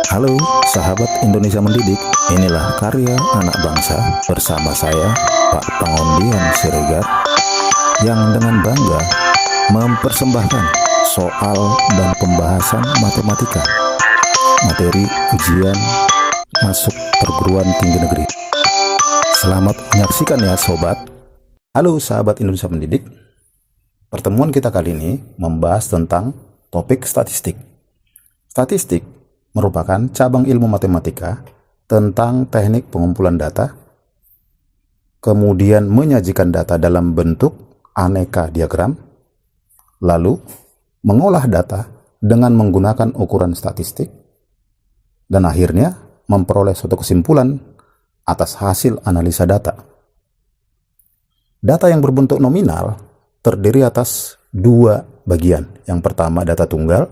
Halo sahabat Indonesia Mendidik, inilah karya anak bangsa bersama saya Pak Pangondian Siregar yang dengan bangga mempersembahkan soal dan pembahasan matematika materi ujian masuk perguruan tinggi negeri. Selamat menyaksikan ya sobat. Halo sahabat Indonesia Mendidik, pertemuan kita kali ini membahas tentang topik statistik. Statistik merupakan cabang ilmu matematika tentang teknik pengumpulan data, kemudian menyajikan data dalam bentuk aneka diagram, lalu mengolah data dengan menggunakan ukuran statistik, dan akhirnya memperoleh suatu kesimpulan atas hasil analisa data. Data yang berbentuk nominal terdiri atas dua bagian. Yang pertama data tunggal,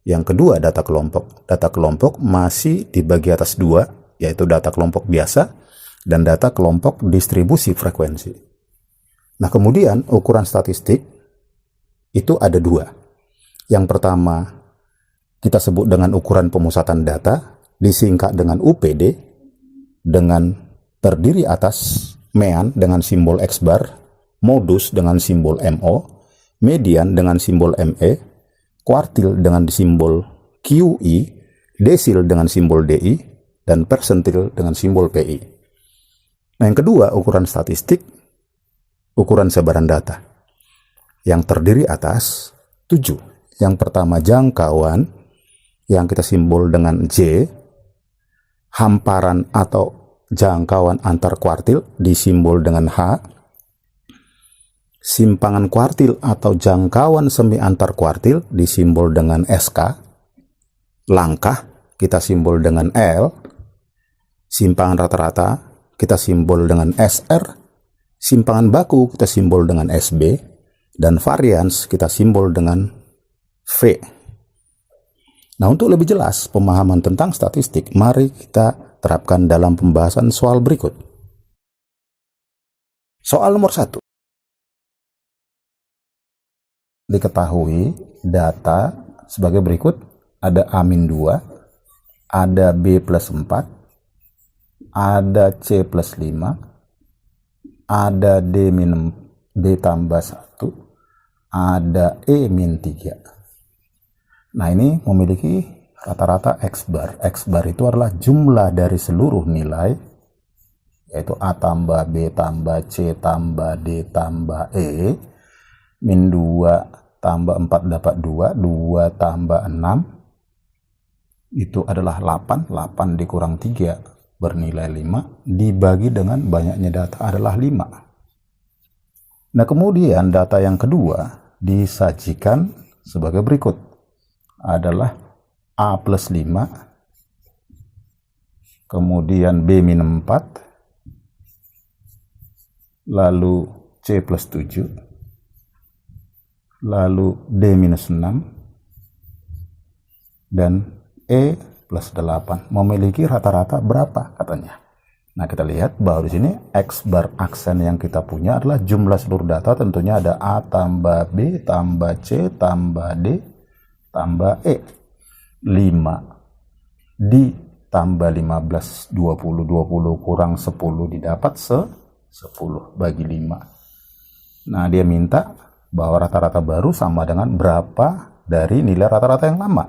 yang kedua data kelompok. Data kelompok masih dibagi atas dua, yaitu data kelompok biasa dan data kelompok distribusi frekuensi. Nah, kemudian ukuran statistik itu ada dua. Yang pertama kita sebut dengan ukuran pemusatan data, disingkat dengan UPD, dengan terdiri atas mean dengan simbol X bar, modus dengan simbol MO, median dengan simbol ME, kuartil dengan simbol QI, desil dengan simbol DI, dan persentil dengan simbol PI. Nah, yang kedua ukuran statistik, ukuran sebaran data, yang terdiri atas 7. Yang pertama jangkauan, yang kita simbol dengan J, hamparan atau jangkauan antar kuartil disimbol dengan H, simpangan kuartil atau jangkauan semi antar kuartil disimbol dengan SK, langkah kita simbol dengan L, simpangan rata-rata kita simbol dengan SR, simpangan baku kita simbol dengan SB, dan varians kita simbol dengan V. Nah, untuk lebih jelas pemahaman tentang statistik, mari kita terapkan dalam pembahasan soal berikut. Soal nomor 1. Diketahui data sebagai berikut: ada A-2, ada B+4, ada C+5, ada D-1, ada E-3. Nah, ini memiliki rata-rata X bar. X bar itu adalah jumlah dari seluruh nilai, yaitu A tambah B tambah C tambah D tambah E, min 2 tambah 4 dapat 2, 2 tambah 6 itu adalah 8, 8 dikurang 3 bernilai 5, dibagi dengan banyaknya data adalah 5. Nah, kemudian data yang kedua disajikan sebagai berikut, adalah A plus 5, kemudian B-4, lalu C plus 7, lalu D-6, dan E plus 8. Memiliki rata-rata berapa katanya? Nah, kita lihat bahwa di sini X bar aksen yang kita punya adalah jumlah seluruh data, tentunya ada A tambah B tambah C tambah D tambah E. 5 ditambah 15, 20, 20 kurang 10 didapat 10 bagi 5. Nah, dia minta bahwa rata-rata baru sama dengan berapa dari nilai rata-rata yang lama.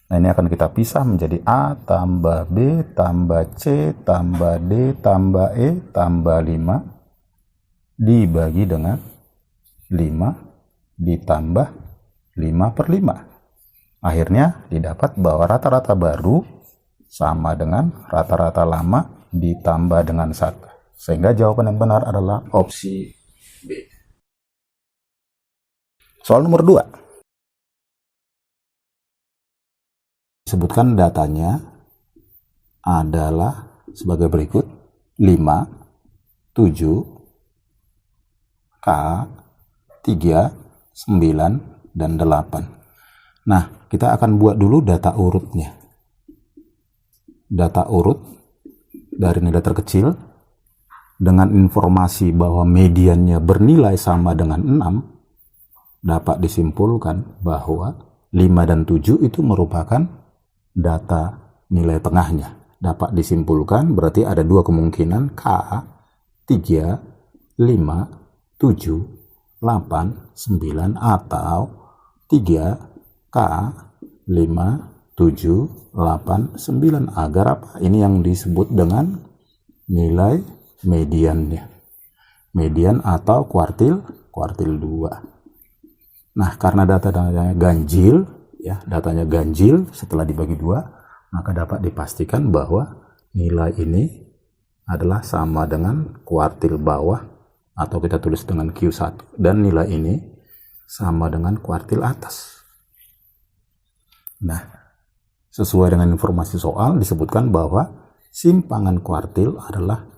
Nah, ini akan kita pisah menjadi A tambah B tambah C tambah D tambah E tambah 5 dibagi dengan 5 ditambah 5 per 5. Akhirnya didapat bahwa rata-rata baru sama dengan rata-rata lama ditambah dengan 1. Sehingga jawaban yang benar adalah opsi B. Soal nomor 2. Sebutkan datanya adalah sebagai berikut: 5, 7, K, 3, 9, dan 8. Nah, kita akan buat dulu data urutnya. Data urut dari nilai terkecil dengan informasi bahwa mediannya bernilai sama dengan 6, dapat disimpulkan bahwa 5 dan 7 itu merupakan data nilai tengahnya. Dapat disimpulkan berarti ada dua kemungkinan, K 3, 5, 7, 8, 9 atau 3, K 5, 7, 8, 9. Agar apa? Ini yang disebut dengan nilai mediannya. Median atau kuartil 2. Nah, karena datanya ganjil, ya, datanya ganjil setelah dibagi 2, maka dapat dipastikan bahwa nilai ini adalah sama dengan kuartil bawah, atau kita tulis dengan Q1, dan nilai ini sama dengan kuartil atas. Nah, sesuai dengan informasi soal disebutkan bahwa simpangan kuartil adalah,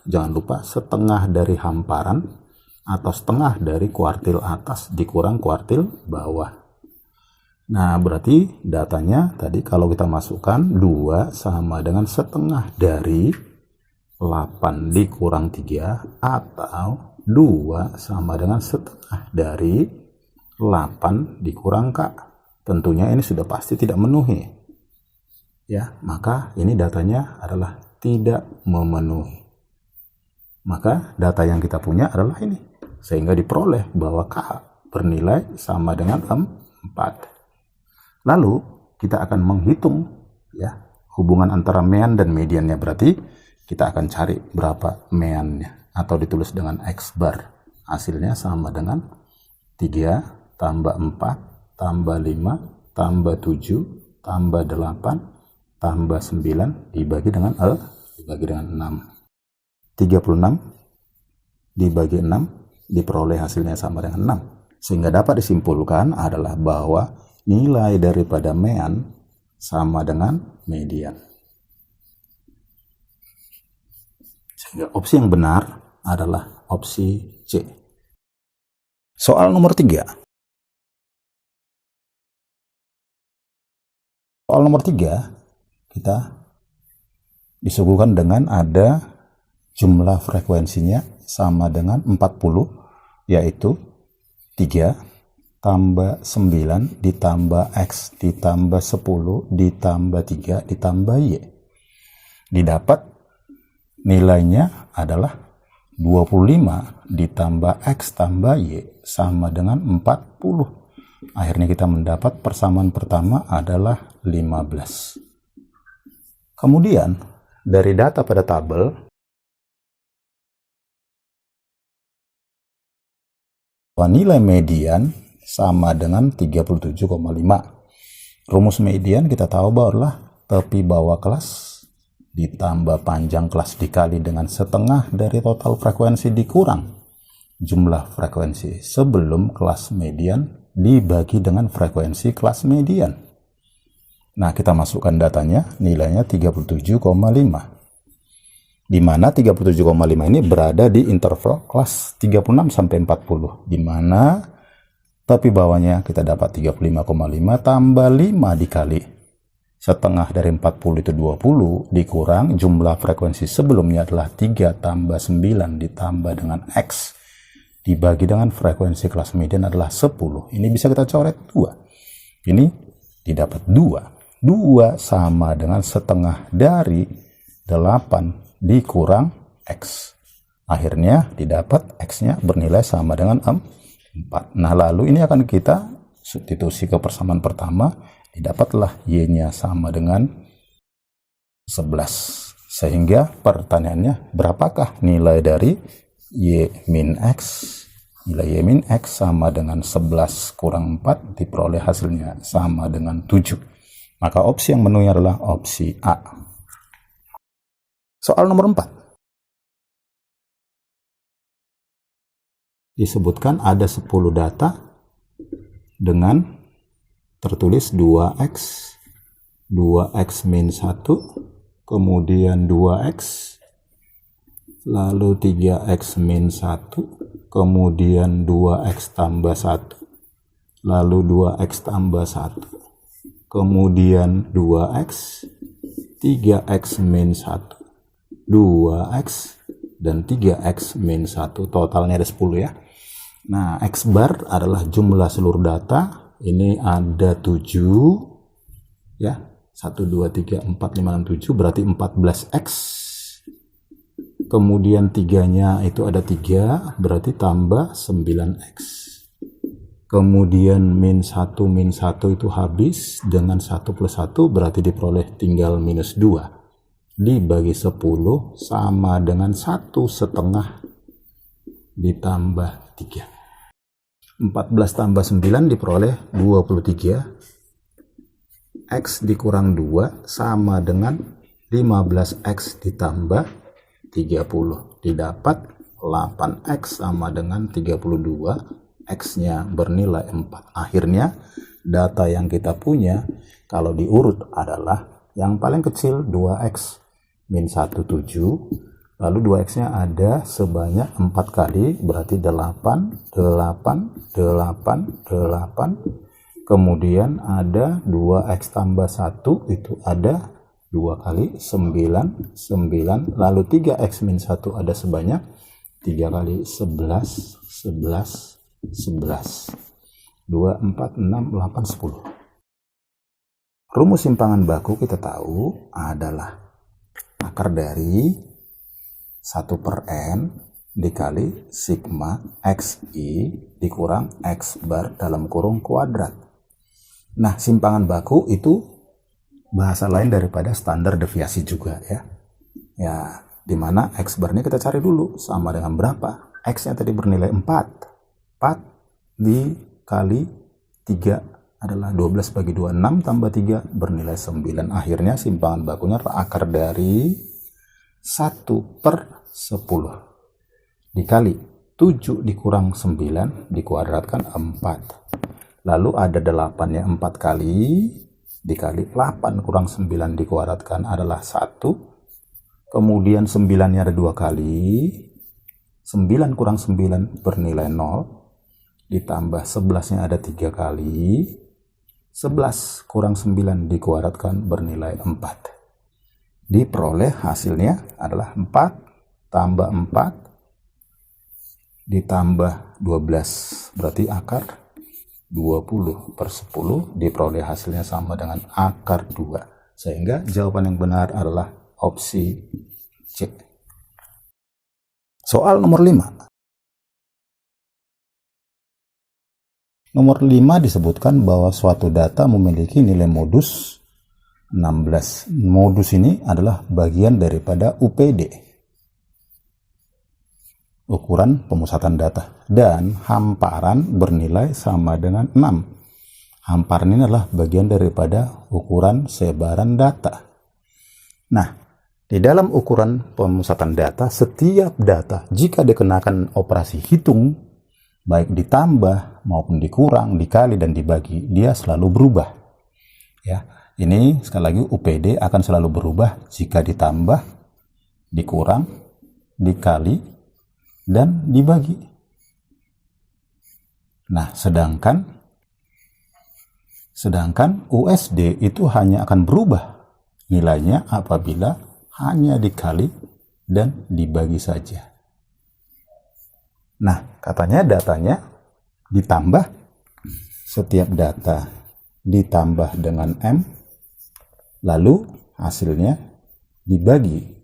jangan lupa, setengah dari hamparan atau setengah dari kuartil atas dikurang kuartil bawah. Nah, berarti datanya tadi kalau kita masukkan 2 sama dengan setengah dari 8 dikurang 3, atau 2 sama dengan setengah dari 8 dikurang K. Tentunya ini sudah pasti tidak memenuhi. Ya, maka ini datanya adalah tidak memenuhi. Maka data yang kita punya adalah ini. Sehingga diperoleh bahwa K bernilai sama dengan 4. Lalu kita akan menghitung, ya, hubungan antara mean dan mediannya. Berarti kita akan cari berapa meannya, atau ditulis dengan X bar. Hasilnya sama dengan 3 tambah 4 tambah 5 tambah 7 tambah 8 tambah 9 dibagi dengan 6. 36 dibagi 6 diperoleh hasilnya sama dengan 6. Sehingga dapat disimpulkan adalah bahwa nilai daripada mean sama dengan median. Sehingga opsi yang benar adalah opsi C. Soal nomor 3. Soal nomor 3, kita disuguhkan dengan ada jumlah frekuensinya sama dengan 40, yaitu 3 tambah 9 ditambah X ditambah 10 ditambah 3 ditambah Y. Didapat nilainya adalah 25 ditambah X tambah Y sama dengan 40. Akhirnya kita mendapat persamaan pertama adalah 15. Kemudian dari data pada tabel, nilai median sama dengan 37,5. Rumus median kita tahu bahwa adalah tepi bawah kelas ditambah panjang kelas dikali dengan setengah dari total frekuensi dikurang jumlah frekuensi sebelum kelas median dibagi dengan frekuensi kelas median. Nah, kita masukkan datanya, nilainya 37,5. Di mana 37,5 ini berada di interval kelas 36 sampai 40, di mana tapi bawahnya kita dapat 35,5 tambah 5 dikali setengah dari 40 itu 20 dikurang jumlah frekuensi sebelumnya adalah 3 tambah 9 ditambah dengan X dibagi dengan frekuensi kelas median adalah 10. Ini bisa kita coret 2. Ini didapat 2. 2 sama dengan setengah dari 8 dikurang X. Akhirnya didapat X-nya bernilai sama dengan 4. Nah, lalu ini akan kita substitusi ke persamaan pertama, didapatlah Y-nya sama dengan 11. Sehingga pertanyaannya, berapakah nilai dari Y min X? Nilai Y min X sama dengan 11 kurang 4, diperoleh hasilnya sama dengan 7. Maka opsi yang memenuhi adalah opsi A. Soal nomor 4. Disebutkan ada 10 data dengan tertulis 2X, 2X min 1, kemudian 2X, lalu 3X min 1, kemudian 2X tambah 1, lalu 2X tambah 1, kemudian 2X, 3X min 1, 2X, dan 3X min 1. Totalnya ada 10 ya. Nah, X bar adalah jumlah seluruh data. Ini ada 7 ya, 1, 2, 3, 4, 5, 6, 7 berarti 14x. Kemudian 3-nya itu ada 3 berarti tambah 9x. Kemudian min 1 itu habis dengan 1 plus 1 berarti diperoleh tinggal minus 2. Dibagi 10 sama dengan 1/2 ditambah 3. 14 tambah 9 diperoleh 23. X dikurang 2 sama dengan 15x ditambah 30. Didapat 8x sama dengan 32. X-nya bernilai 4. Akhirnya data yang kita punya kalau diurut adalah yang paling kecil 2x min 1 7, lalu 2x-nya ada sebanyak 4 kali berarti 8, 8, 8, 8. Kemudian ada 2x tambah 1 itu ada 2 kali 9, 9. Lalu 3x min 1 ada sebanyak 3 kali 11, 11, 11. 2, 4, 6, 8, 10. Rumus simpangan baku kita tahu adalah akar dari 1/n dikali sigma xi dikurang x bar dalam kurung kuadrat. Nah, simpangan baku itu bahasa lain daripada standar deviasi juga ya. Ya, dimana x barnya kita cari dulu sama dengan berapa. X-nya tadi bernilai 4. 4 dikali 3 adalah 12 bagi 2, 6 tambah 3 bernilai 9. Akhirnya simpangan bakunya akar dari 1/10 dikali 7 dikurang 9 dikuadratkan 4. Lalu ada 8-nya 4 kali dikali 8 kurang 9 dikuadratkan adalah 1. Kemudian 9-nya ada 2 kali. 9 kurang 9 bernilai 0. Ditambah 11-nya ada 3 kali. 11 kurang 9 dikuadratkan bernilai 4. Diperoleh hasilnya adalah 4 tambah 4 ditambah 12. Berarti akar 20/10 diperoleh hasilnya sama dengan akar 2. Sehingga jawaban yang benar adalah opsi C. Soal nomor 5. Nomor 5 disebutkan bahwa suatu data memiliki nilai modus 16. Modus ini adalah bagian daripada UPD, ukuran pemusatan data, dan hamparan bernilai sama dengan 6. Hamparan ini adalah bagian daripada ukuran sebaran data. Nah, di dalam ukuran pemusatan data, setiap data jika dikenakan operasi hitung baik ditambah maupun dikurang, dikali dan dibagi, dia selalu berubah. Ya, ini sekali lagi UPD akan selalu berubah jika ditambah, dikurang, dikali dan dibagi. Nah, sedangkan USD itu hanya akan berubah nilainya apabila hanya dikali dan dibagi saja. Nah, katanya datanya ditambah, setiap data ditambah dengan M, lalu hasilnya dibagi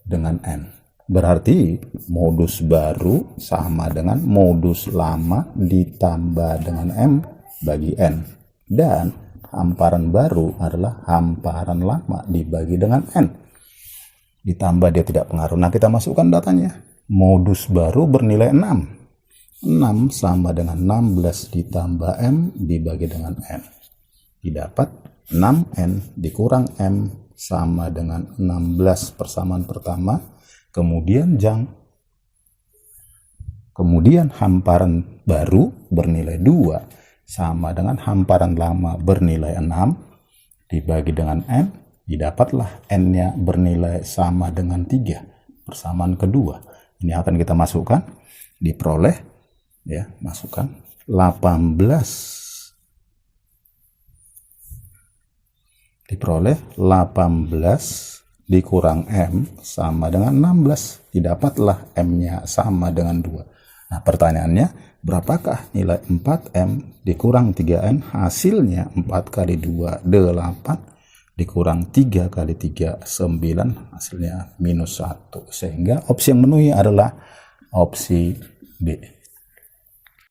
dengan N. Berarti modus baru sama dengan modus lama ditambah dengan M bagi N. Dan hamparan baru adalah hamparan lama dibagi dengan N. Ditambah dia tidak pengaruh. Nah, kita masukkan datanya. Modus baru bernilai 6. 6 sama dengan 16 ditambah M dibagi dengan N. Didapat 6N dikurang M sama dengan 16 persamaan pertama. Kemudian hamparan baru bernilai 2 sama dengan hamparan lama bernilai 6 dibagi dengan N. Didapatlah N-nya bernilai sama dengan 3 persamaan kedua. Ini akan kita masukkan, diperoleh ya, masukkan 18 dikurang M sama dengan 16. Didapatlah M-nya sama dengan 2. Nah, pertanyaannya, berapakah nilai 4M dikurang 3N? Hasilnya 4 kali 2, 8, dikurang 3 kali 3, 9, hasilnya -1. Sehingga opsi yang memenuhi adalah opsi B.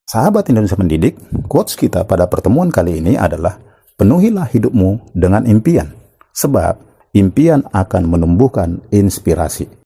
Sahabat Indonesia Mendidik, quotes kita pada pertemuan kali ini adalah, penuhilah hidupmu dengan impian, sebab impian akan menumbuhkan inspirasi.